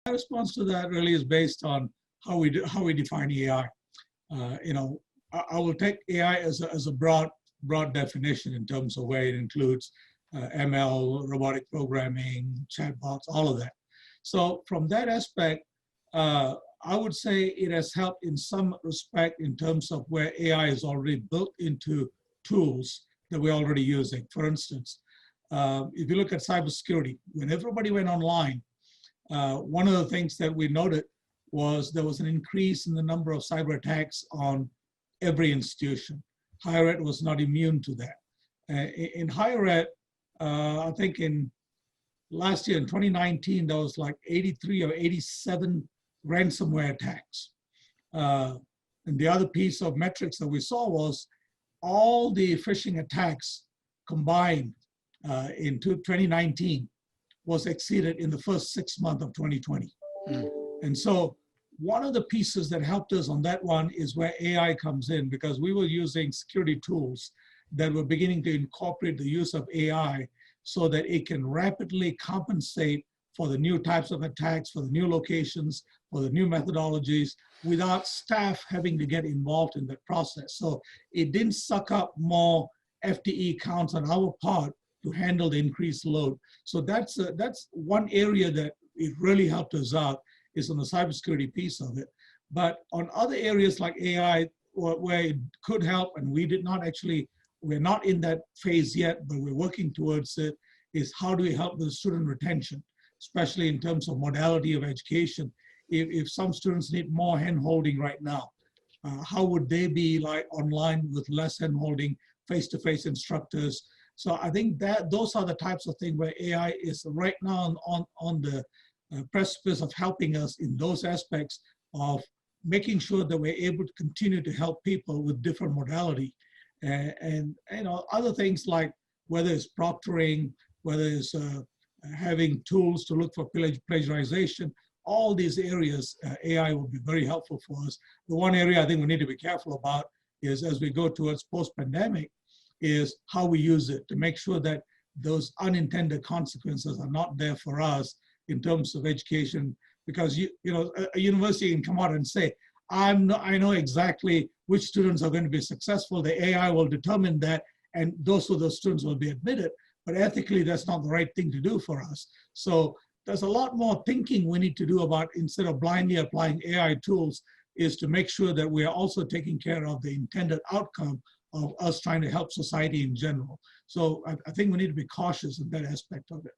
My response to that really is based on how we define AI. I will take AI as a broad definition in terms of where it includes ML, robotic programming, chatbots, all of that. So from that aspect, I would say it has helped in some respect in terms of where AI is already built into tools that we're already using. For instance, if you look at cybersecurity, when everybody went online, one of the things that we noted was there was an increase in the number of cyber attacks on every institution. Higher ed was not immune to that. In higher ed, I think in last year, in 2019, there was like 83 or 87 ransomware attacks. And the other piece of metrics that we saw was all the phishing attacks combined in 2019 was exceeded in the first 6 months of 2020. And so one of the pieces that helped us on that one is where AI comes in, because we were using security tools that were beginning to incorporate the use of AI so that it can rapidly compensate for the new types of attacks, for the new locations, for the new methodologies, without staff having to get involved in that process. So it didn't suck up more FTE counts on our part to handle the increased load. So that's one area that it really helped us out, is on the cybersecurity piece of it. But on other areas like AI, where it could help, and we're not in that phase yet, but we're working towards it, is how do we help with student retention, especially in terms of modality of education. If some students need more hand-holding right now, how would they be like online with less hand-holding, face-to-face instructors? So I think that those are the types of things where AI is right now on the precipice of helping us in those aspects of making sure that we're able to continue to help people with different modality. And other things like whether it's proctoring, whether it's having tools to look for plagiarization, all these areas, AI will be very helpful for us. The one area I think we need to be careful about is, as we go towards post-pandemic, is how we use it to make sure that those unintended consequences are not there for us in terms of education. Because a university can come out and say, I know exactly which students are going to be successful. The AI will determine that, and those students will be admitted. But ethically, that's not the right thing to do for us. So there's a lot more thinking we need to do about, instead of blindly applying AI tools, is to make sure that we are also taking care of the intended outcome of us trying to help society in general. So I think we need to be cautious in that aspect of it.